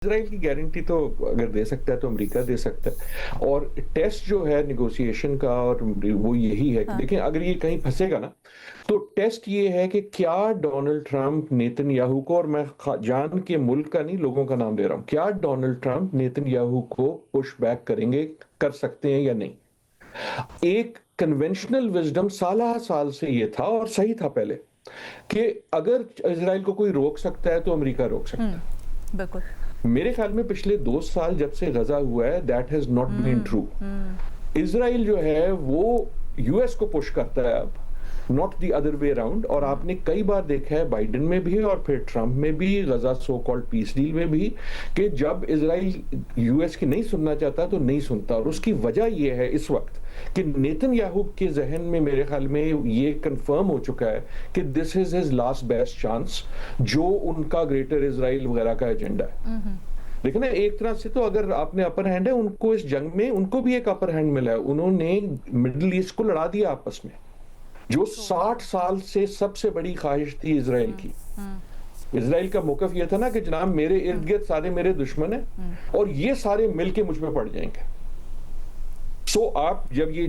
Israel की guarantee तो अगर दे सकता है तो अमेरिका दे सकता है। और टेस्ट जो है नेगोशिएशन का और वो यही है कि हाँ। देखिए अगर ये कहीं फंसेगा ना तो टेस्ट ये है कि क्या डोनाल्ड ट्रंप नेतन्याहू को, और मैं जान के मुल्क का नहीं लोगों का नाम दे रहा हूं, क्या डोनाल्ड ट्रंप नेतन्याहू को पुश बैक करेंगे, कर सकते हैं या नहीं। एक कन्वेंशनल विजडम साल साल से ये था और सही था पहले कि अगर इज़राइल को कोई रोक सकता है तो अमेरिका रोक सकता है। बिल्कुल। मेरे ख्याल में पिछले 2 साल जब से गजा हुआ है that has not been true. Israel जो है वो यूएस को पुश करता है अब, not the other way around. और आपने कई बार देखा है बाइडेन में भी और फिर ट्रंप में भी, गजा सो कॉल्ड पीस डील में भी, कि जब इज़राइल यूएस की नहीं सुनना चाहता तो नहीं सुनता। और उसकी वजह ये है इस वक्त कि नेतन्याहू के जहन में मेरे ख्याल में ये कंफर्म हो चुका है कि this is his last best chance, जो उनका ग्रेटर इज़राइल वगैरह का एजेंडा है। देखिए ना, एक तरह से तो अगर आपने अपर हैंड है, उनको इस जंग में उनको भी एक अपर हैंड मिला है। उन्होंने मिडिल ईस्ट को लड़ा दिया आपस में, जो 60 साल से सबसे बड़ी ख्वाहिश थी इज़राइल की। इज़राइल का मौक़िफ़ ये था ना कि जनाब मेरे इर्द गिर्द सारे मेरे दुश्मन हैं और ये सारे मिलके मुझ पे पड़ जाएंगे। सो आप जब ये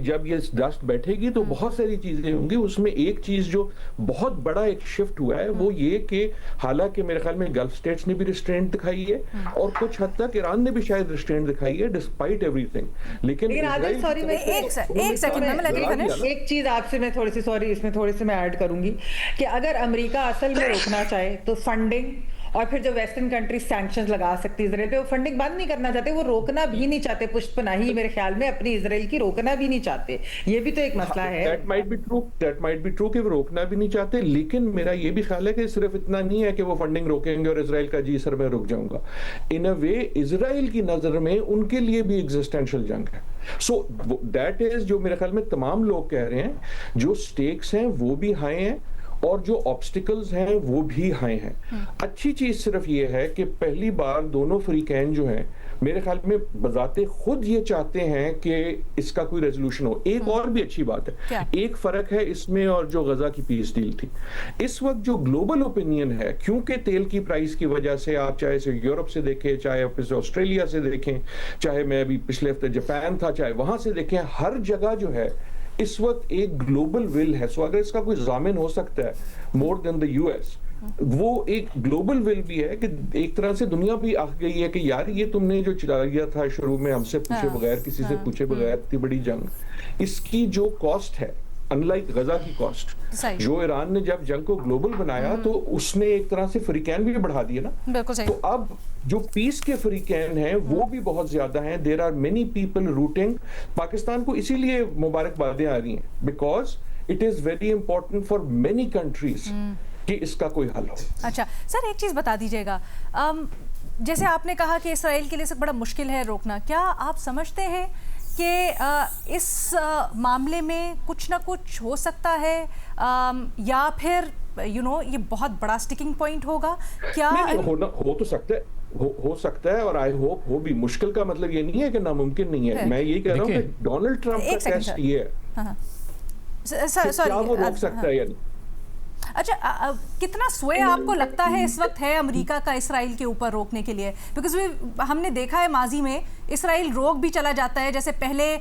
डस्ट बैठेगी तो बहुत सारी चीजें होंगी। उसमें एक चीज जो बहुत बड़ा एक शिफ्ट हुआ है वो ये कि हालांकि मेरे ख्याल में गल्फ स्टेट्स ने भी रिस्ट्रेंट दिखाई है और कुछ हद तक ईरान ने भी शायद रिस्ट्रेंट दिखाई है डिस्पाइट एवरीथिंग। लेकिन आदिल सॉरी मैं एक सेकंड में let me finish। एक चीज आपसे मैं थोड़ी सी सॉरी इसमें थोड़ी सी मैं ऐड करूंगी कि अगर अमेरिका असल में रोकना चाहे तो फंडिंग और फिर जो वेस्टर्न कंट्री सैंक्शंस लगा सकती है इजराइल पे, वो फंडिंग बंद नहीं करना चाहते, वो रोकना भी नहीं चाहते। पुष्पनाही मेरे ख्याल में अपनी इजराइल की रोकना भी नहीं चाहते। ये भी तो एक मसला है। दैट माइट बी ट्रू कि वो रोकना भी नहीं चाहते। लेकिन मेरा ये भी ख्याल है कि सिर्फ इतना नहीं है कि वो फंडिंग रोकेंगे और इजराइल का जी सर मैं रुक जाऊंगा। इन अ वे इजराइल की नजर में उनके लिए भी एग्जिस्टेंशियल जंग है। सो दैट इज जो मेरे ख्याल में तमाम लोग कह रहे हैं, जो स्टेक्स हैं वो भी हाई हैं और जो ऑब्स्टिकल्स हैं वो भी हाई हैं। अच्छी चीज सिर्फ ये है कि पहली बार दोनों फ्रीकैन जो हैं मेरे ख्याल में बजाते खुद ये चाहते हैं कि इसका कोई रेजोल्यूशन हो। एक और भी अच्छी बात है, एक फर्क है इसमें और जो गजा की पीस डील थी। इस वक्त जो ग्लोबल ओपिनियन है, क्योंकि तेल की प्राइस की वजह से, आप चाहे इसे यूरोप से देखें, चाहे आप इसे ऑस्ट्रेलिया से देखें, चाहे मैं अभी पिछले हफ्ते जापान था, चाहे वहां से देखें, हर जगह जो है इस वक्त एक ग्लोबल विल है। सो अगर इसका कोई जामिन हो सकता है मोर देन द यूएस, वो एक ग्लोबल विल भी है कि एक तरह से दुनिया भी आ गई है कि यार ये तुमने जो चला दिया था शुरू में हमसे पूछे बगैर, किसी से पूछे बगैर इतनी बड़ी जंग, इसकी जो कॉस्ट है अनलाइक गजा की कॉस्ट, जो ईरान ने जब जंग को ग्लोबल बनाया तो उसने एक तरह से फ्रीकैन भी बढ़ा दिए ना। तो अब जो पीस के फ्रीकैन हैं वो भी बहुत ज्यादा हैं। There are many people rooting Pakistan को, इसीलिए मुबारकबादें आ रही हैं because it is very important for many countries कि इसका कोई हल हो। अच्छा सर, एक चीज बता दीजिएगा, जैसे आपने कहा कि इसराइल के लिए सब बड़ा मुश्किल है रोकना, क्या आप समझते हैं कि इस मामले में कुछ ना कुछ हो सकता है या फिर ये बहुत बड़ा स्टिकिंग पॉइंट होगा? क्या हो तो सकता है, हो सकता है और आई होप हो भी। मुश्किल का मतलब ये नहीं है कि नामुमकिन नहीं है। मैं ये कह रहा हूँ कि डोनाल्ड ट्रंप का टेस्ट ये है क्या वो रोक सकता है या नहीं। अच्छा, कितना स्वय आपको लगता है इस वक्त है अमेरिका का इसराइल के ऊपर रोकने के लिए? बिकॉज हमने देखा है माजी में इसराइल रोक भी चला जाता है। जैसे पहले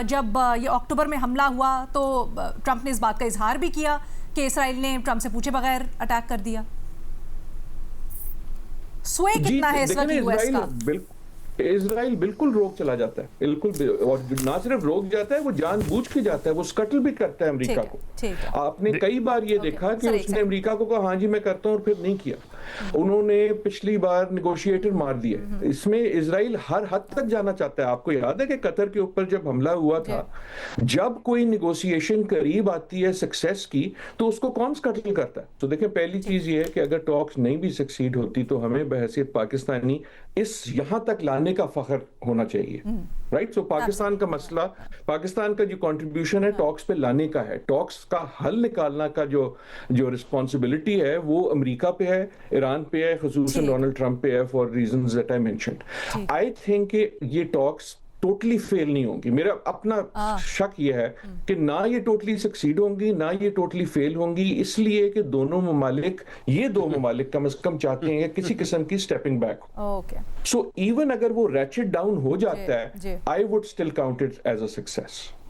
जब ये अक्टूबर में हमला हुआ तो ट्रंप ने इस बात का इजहार भी किया कि इसराइल ने ट्रंप से पूछे बगैर अटैक कर दिया। स्वय कितना है इस वक्त यूएस का? इजराइल बिल्कुल रोक चला जाता है, बिल्कुल। और ना सिर्फ रोक जाता है, वो जानबूझ के जाता है, वो स्कटल भी करता है अमेरिका को। आपने कई बार ये देखा कि उसने अमेरिका को कहा हाँ जी मैं करता हूँ और फिर नहीं किया। उन्होंने पिछली बार नेगोशिएटर मार दिए। इसमें इजराइल हर हद तक जाना चाहता है। आपको याद है कि कतर के ऊपर जब हमला हुआ था, जब कोई नेगोशिएशन करीब आती है सक्सेस की तो उसको कौन स्कटल करता है? तो देखें, पहली चीज ये है कि अगर टॉक्स नहीं भी सक्सीड होती तो हमें बहैसियत पाकिस्तानी इस यहां तक लाने का फख्र होना चाहिए, राइट? सो पाकिस्तान का मसला, पाकिस्तान का जो कंट्रीब्यूशन है टॉक्स पे लाने का है। टॉक्स का हल निकालना का जो रिस्पॉन्सिबिलिटी है वो अमेरिका पे है, ईरान पे है, खुसूसन डोनाल्ड ट्रंप पे है, for reasons that I mentioned. I think ये टॉक्स टोटली फेल नहीं होंगी। मेरा अपना शक ये है कि ना ये टोटली सक्सीड होंगी ना ये टोटली फेल होंगी, इसलिए कि ये दो ममालिक कम से कम चाहते हैं किसी किस्म की stepping back. Okay, so even अगर वो रैचेट डाउन हो जाता जी। है, I would still count it as a success.